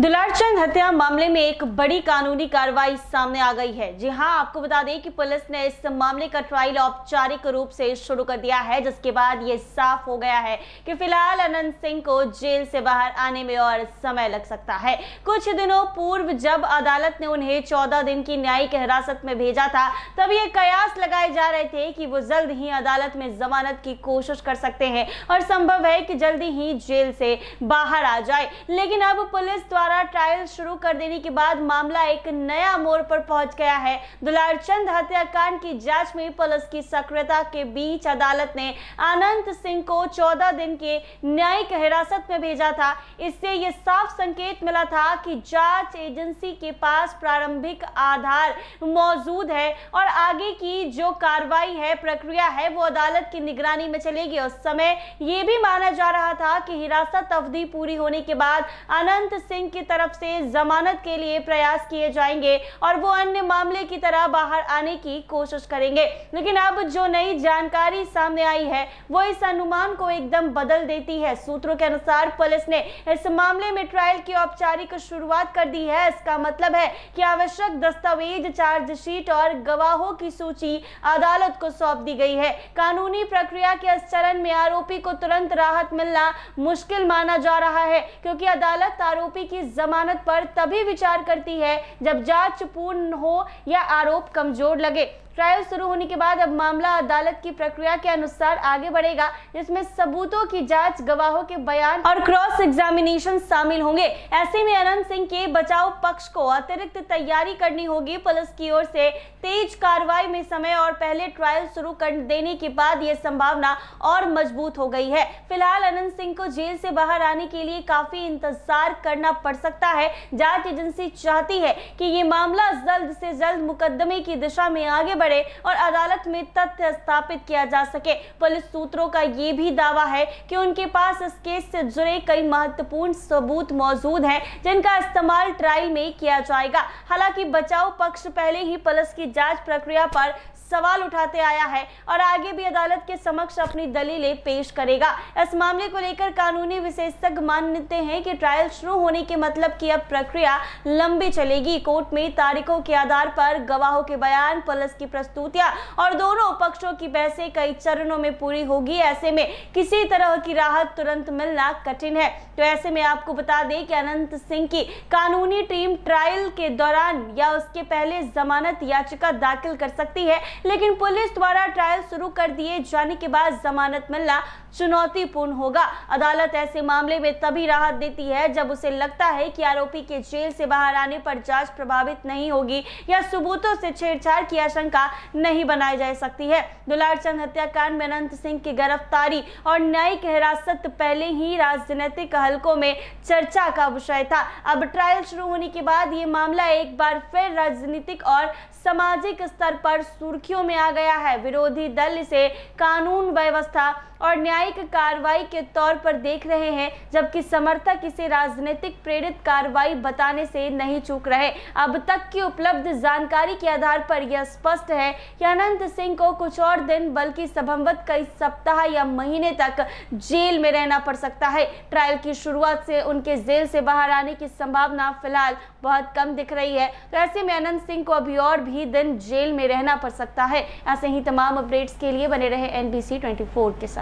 दुलारचंद हत्या मामले में एक बड़ी कानूनी कार्रवाई सामने आ गई है। जी हां, आपको बता दें कि पुलिस ने इस मामले का ट्रायल औपचारिक रूप से शुरू कर दिया है, जिसके बाद ये साफ हो गया है कि फिलहाल अनंत सिंह को जेल से बाहर आने में और समय लग सकता है। कुछ दिनों पूर्व जब अदालत ने उन्हें 14 दिन की न्यायिक हिरासत में भेजा था, तब ये कयास लगाए जा रहे थे कि वो जल्द ही अदालत में जमानत की कोशिश कर सकते हैं और संभव है कि जल्दी ही जेल से बाहर आ जाए। लेकिन अब पुलिस द्वारा ट्रायल शुरू कर देने के बाद मामला एक नया मोड़ पर पहुंच गया है। दुलारचंद हत्याकांड की जांच में पुलिस की सक्रियता के बीच अदालत ने अनंत सिंह को 14 दिन के न्यायिक हिरासत में भेजा था। इससे यह साफ संकेत मिला था कि जांच एजेंसी के पास प्रारंभिक आधार मौजूद है और आगे की जो कार्रवाई है, प्रक्रिया है, वो अदालत की निगरानी में चलेगी। उस समय यह भी माना जा रहा था कि हिरासत अवधि पूरी होने के बाद अनंत सिंह की तरफ से जमानत के लिए प्रयास किए जाएंगे और वो अन्य मामले की तरह बाहर आने की कोशिश करेंगे। लेकिन अब जो नई जानकारी सामने आई है वो इस अनुमान को एकदम बदल देती है। सूत्रों के अनुसार पुलिस ने इस मामले में ट्रायल की औपचारिक शुरुआत कर दी है। इसका मतलब है कि आवश्यक दस्तावेज, चार्जशीट और गवाहों की सूची अदालत को सौंप दी गई है। कानूनी प्रक्रिया के इस चरण में आरोपी को तुरंत राहत मिलना मुश्किल माना जा रहा है, क्योंकि अदालत आरोपी की जमानत पर तभी विचार करती है जब जांच पूर्ण हो या आरोप कमजोर लगे। ट्रायल शुरू होने के बाद अब मामला अदालत की प्रक्रिया के अनुसार आगे बढ़ेगा, जिसमें सबूतों की जांच, गवाहों के बयान और क्रॉस एग्जामिनेशन शामिल होंगे। ऐसे में अनंत सिंह के बचाव पक्ष को अतिरिक्त तैयारी करनी होगी। पुलिस की ओर से तेज कार्रवाई में समय और पहले ट्रायल शुरू कर देने के बाद यह संभावना और मजबूत हो गई है। फिलहाल अनंत सिंह को जेल से बाहर आने के लिए काफी इंतजार करना पड़ सकता है। जांच एजेंसी चाहती है कि ये मामला जल्द से जल्द मुकदमे की दिशा में आगे बढ़े और अदालत में तथ्य स्थापित किया जा सके। पुलिस सूत्रों का यह भी दावा है कि उनके पास इस केस से जुड़े कई महत्वपूर्ण सबूत मौजूद हैं, जिनका इस्तेमाल ट्रायल में किया जाएगा। हालांकि बचाव पक्ष पहले ही पुलिस की जांच प्रक्रिया पर सवाल उठाते आया है और आगे भी अदालत के समक्ष अपनी दलीलें पेश करेगा। इस मामले को लेकर कानूनी विशेषज्ञ मानते हैं कि ट्रायल शुरू होने के मतलब कि अब प्रक्रिया लंबी चलेगी। कोर्ट में तारीखों के आधार पर गवाहों के बयान, पुलिस की प्रस्तुतियां और दोनों पक्षों की बहसें कई चरणों में पूरी होगी। ऐसे में किसी तरह की राहत तुरंत मिलना कठिन है। तो ऐसे में आपको बता दें कि अनंत सिंह की कानूनी टीम ट्रायल के दौरान या उसके पहले जमानत याचिका दाखिल कर सकती है, लेकिन पुलिस द्वारा ट्रायल शुरू कर दिए जाने के बाद जमानत मिलना चुनौतीपूर्ण होगा। अदालत ऐसे मामले में तभी राहत देती है जब उसे लगता है कि आरोपी के जेल से बाहर आने पर जांच प्रभावित नहीं होगी या सबूतों से छेड़छाड़ की आशंका नहीं बनाई जा सकती है। दुलारचंद हत्याकांड में अनंत सिंह की गिरफ्तारी और न्यायिक हिरासत पहले ही राजनीतिक हलकों में चर्चा का विषय था। अब ट्रायल शुरू होने के बाद ये मामला एक बार फिर राजनीतिक और सामाजिक स्तर पर सुर्खियों में आ गया है। विरोधी दल इसे कानून व्यवस्था और न्यायिक कार्रवाई के तौर पर देख रहे हैं, जबकि समर्थक इसे राजनीतिक प्रेरित कार्रवाई बताने से नहीं चूक रहे। अब तक की उपलब्ध जानकारी के आधार पर यह स्पष्ट है कि अनंत सिंह को कुछ और दिन बल्कि संभवतः कई सप्ताह या महीने तक जेल में रहना पड़ सकता है। ट्रायल की शुरुआत से उनके जेल से बाहर आने की संभावना फिलहाल बहुत कम दिख रही है। तो ऐसे में अनंत सिंह को अभी और भी दिन जेल में रहना पड़ सकता है। ऐसे ही तमाम अपडेट्स के लिए बने रहे NBC 24 के साथ।